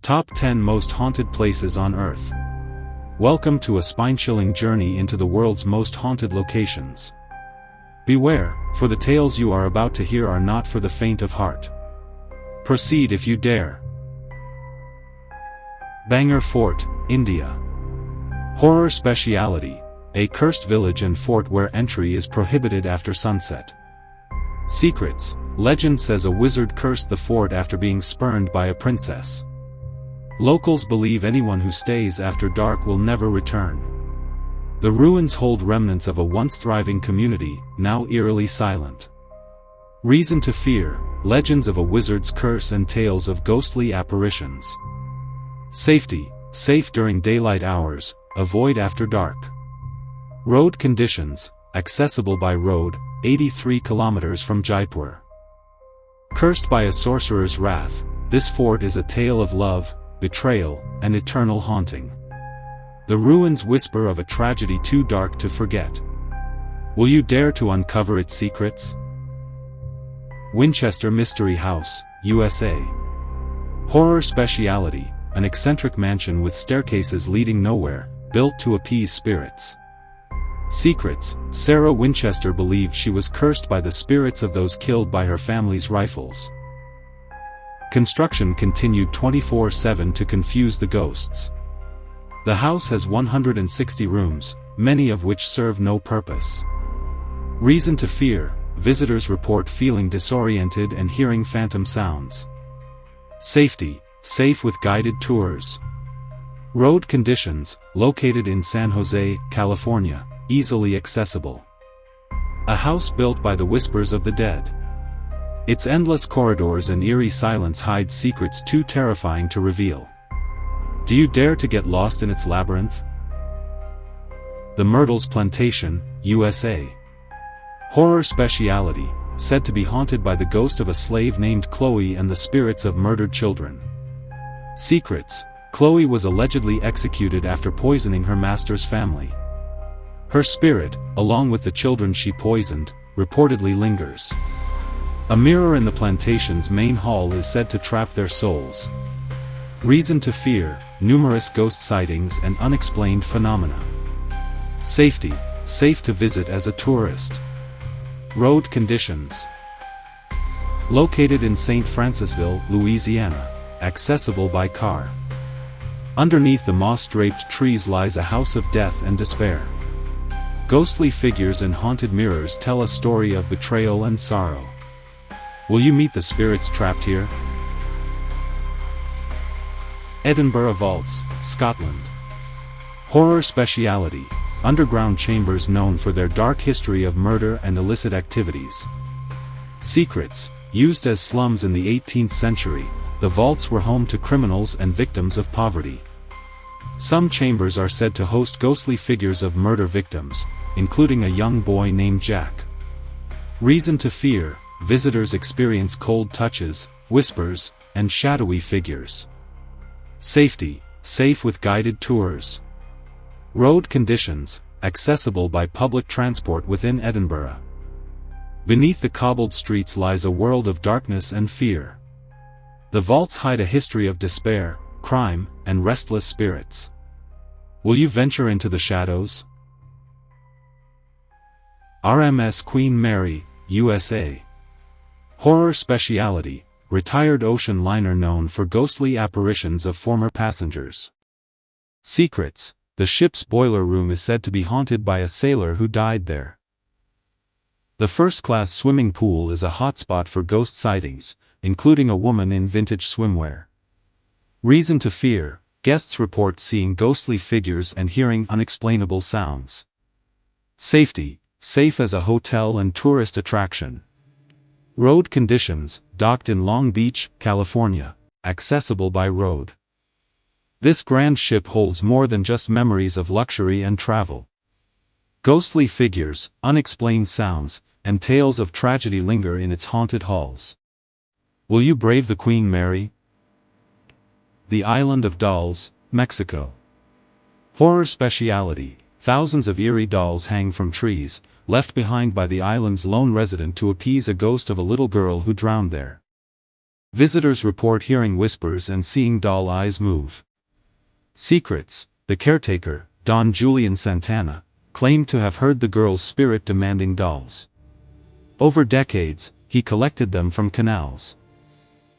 Top 10 Most Haunted Places on Earth. Welcome to a spine-chilling journey into the world's most haunted locations. Beware, for the tales you are about to hear are not for the faint of heart. Proceed if you dare. Bangor Fort, India. Horror speciality, a cursed village and fort where entry is prohibited after sunset. Secrets, legend says a wizard cursed the fort after being spurned by a princess. Locals believe anyone who stays after dark will never return. The ruins hold remnants of a once thriving community, now eerily silent. Reason to fear, legends of a wizard's curse and tales of ghostly apparitions. Safety, safe during daylight hours, avoid after dark. Road conditions, accessible by road, 83 kilometers from Jaipur. Cursed by a sorcerer's wrath, this fort is a tale of love, betrayal, and eternal haunting. The ruins whisper of a tragedy too dark to forget. Will you dare to uncover its secrets? Winchester Mystery House, USA. Horror speciality, an eccentric mansion with staircases leading nowhere, built to appease spirits. Secrets, Sarah Winchester believed she was cursed by the spirits of those killed by her family's rifles. Construction continued 24/7 to confuse the ghosts. The house has 160 rooms, many of which serve no purpose. Reason to fear, visitors report feeling disoriented and hearing phantom sounds. Safety, safe with guided tours. Road conditions, located in San Jose, California, easily accessible. A house built by the whispers of the dead. Its endless corridors and eerie silence hide secrets too terrifying to reveal. Do you dare to get lost in its labyrinth? The Myrtles Plantation, USA. Horror speciality, said to be haunted by the ghost of a slave named Chloe and the spirits of murdered children. Secrets, Chloe was allegedly executed after poisoning her master's family. Her spirit, along with the children she poisoned, reportedly lingers. A mirror in the plantation's main hall is said to trap their souls. Reason to fear, numerous ghost sightings and unexplained phenomena. Safety, safe to visit as a tourist. Road conditions. Located in St. Francisville, Louisiana, accessible by car. Underneath the moss-draped trees lies a house of death and despair. Ghostly figures and haunted mirrors tell a story of betrayal and sorrow. Will you meet the spirits trapped here? Edinburgh Vaults, Scotland. Horror speciality, underground chambers known for their dark history of murder and illicit activities. Secrets, used as slums in the 18th century, the vaults were home to criminals and victims of poverty. Some chambers are said to host ghostly figures of murder victims, including a young boy named Jack. Reason to fear, visitors experience cold touches, whispers, and shadowy figures. Safety, safe with guided tours. Road conditions, accessible by public transport within Edinburgh. Beneath the cobbled streets lies a world of darkness and fear. The vaults hide a history of despair, crime, and restless spirits. Will you venture into the shadows? RMS Queen Mary, USA. Horror speciality, retired ocean liner known for ghostly apparitions of former passengers. Secrets, the ship's boiler room is said to be haunted by a sailor who died there. The first-class swimming pool is a hotspot for ghost sightings, including a woman in vintage swimwear. Reason to fear, guests report seeing ghostly figures and hearing unexplainable sounds. Safety, safe as a hotel and tourist attraction. Road conditions, docked in Long Beach, California, accessible by road. This grand ship holds more than just memories of luxury and travel. Ghostly figures, unexplained sounds, and tales of tragedy linger in its haunted halls. Will you brave the Queen Mary? The Island of Dolls, Mexico. Horror speciality, thousands of eerie dolls hang from trees, left behind by the island's lone resident to appease a ghost of a little girl who drowned there. Visitors report hearing whispers and seeing doll eyes move. Secrets: the caretaker, Don Julian Santana, claimed to have heard the girl's spirit demanding dolls. Over decades, he collected them from canals.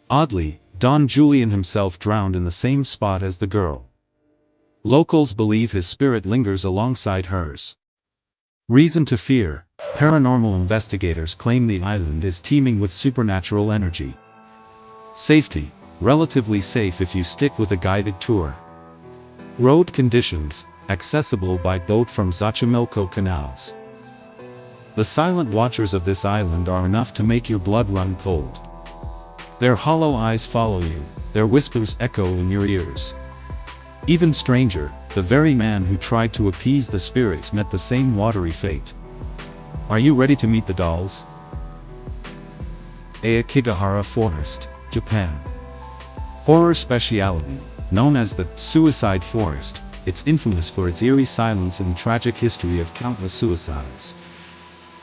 Oddly, Don Julian himself drowned in the same spot as the girl. Locals believe his spirit lingers alongside hers. Reason to fear: paranormal investigators claim the island is teeming with supernatural energy. Safety: relatively safe if you stick with a guided tour. Road conditions: accessible by boat from Xochimilco canals. The silent watchers of this island are enough to make your blood run cold. Their hollow eyes follow you, their whispers echo in your ears. Even stranger, the very man who tried to appease the spirits met the same watery fate. Are you ready to meet the dolls? Aigahara Forest, Japan. Horror speciality, known as the Suicide Forest, it's infamous for its eerie silence and tragic history of countless suicides.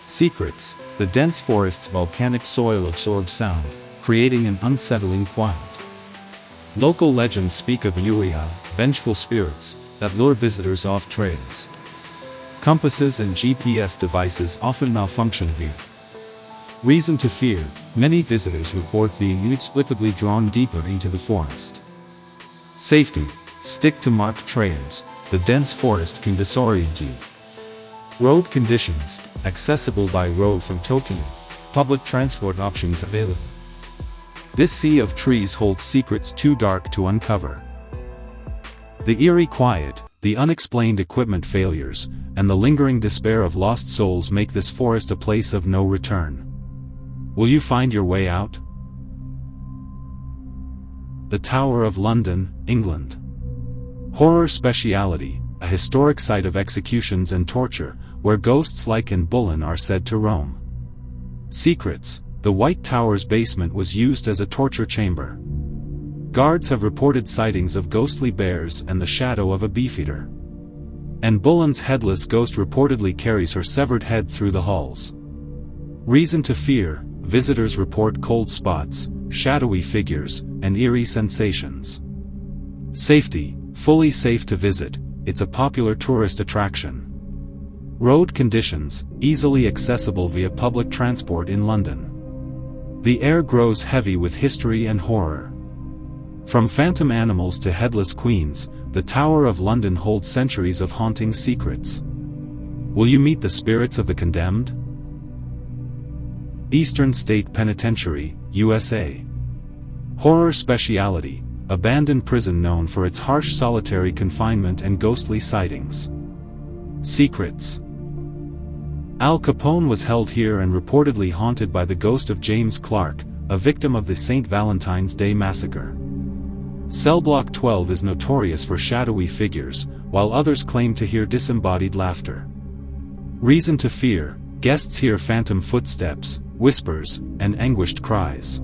Secrets: the dense forest's volcanic soil absorbs sound, creating an unsettling quiet. Local legends speak of Yuya, vengeful spirits, that lure visitors off trails. Compasses and GPS devices often malfunction here. Reason to fear: many visitors report being inexplicably drawn deeper into the forest. Safety: stick to marked trails, the dense forest can disorient you. Road conditions: accessible by road from Tokyo, public transport options available. This sea of trees holds secrets too dark to uncover. The eerie quiet, the unexplained equipment failures, and the lingering despair of lost souls make this forest a place of no return. Will you find your way out? The Tower of London, England. Horror speciality, a historic site of executions and torture, where ghosts like Anne Boleyn are said to roam. Secrets: the White Tower's basement was used as a torture chamber. Guards have reported sightings of ghostly bears and the shadow of a beefeater. Anne Boleyn's headless ghost reportedly carries her severed head through the halls. Reason to fear: visitors report cold spots, shadowy figures, and eerie sensations. Safety: fully safe to visit, it's a popular tourist attraction. Road conditions: easily accessible via public transport in London. The air grows heavy with history and horror. From phantom animals to headless queens, the Tower of London holds centuries of haunting secrets. Will you meet the spirits of the condemned? Eastern State Penitentiary, USA. Horror speciality, abandoned prison known for its harsh solitary confinement and ghostly sightings. Secrets: Al Capone was held here and reportedly haunted by the ghost of James Clark, a victim of the St. Valentine's Day Massacre. Cell Block 12 is notorious for shadowy figures, while others claim to hear disembodied laughter. Reason to fear: guests hear phantom footsteps, whispers, and anguished cries.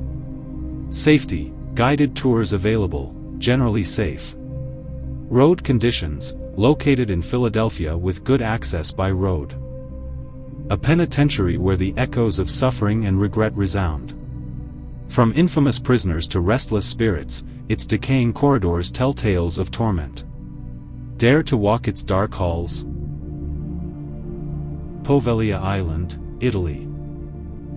Safety: guided tours available, generally safe. Road conditions: located in Philadelphia with good access by road. A penitentiary where the echoes of suffering and regret resound. From infamous prisoners to restless spirits, its decaying corridors tell tales of torment. Dare to walk its dark halls? Povia Island, Italy.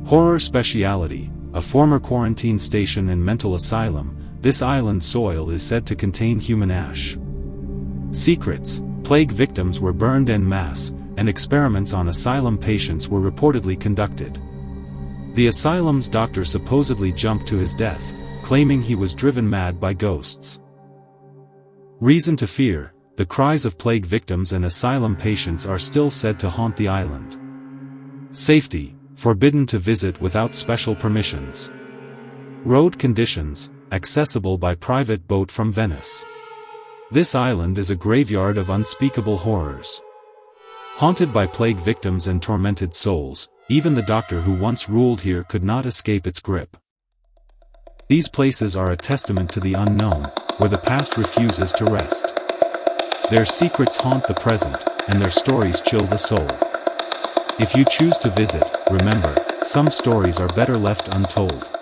Horror speciality, a former quarantine station and mental asylum, this island soil is said to contain human ash. Secrets: plague victims were burned en masse, and experiments on asylum patients were reportedly conducted. The asylum's doctor supposedly jumped to his death, claiming he was driven mad by ghosts. Reason to fear: the cries of plague victims and asylum patients are still said to haunt the island. Safety: forbidden to visit without special permissions. Road conditions: accessible by private boat from Venice. This island is a graveyard of unspeakable horrors. Haunted by plague victims and tormented souls, even the doctor who once ruled here could not escape its grip. These places are a testament to the unknown, where the past refuses to rest. Their secrets haunt the present, and their stories chill the soul. If you choose to visit, remember, some stories are better left untold.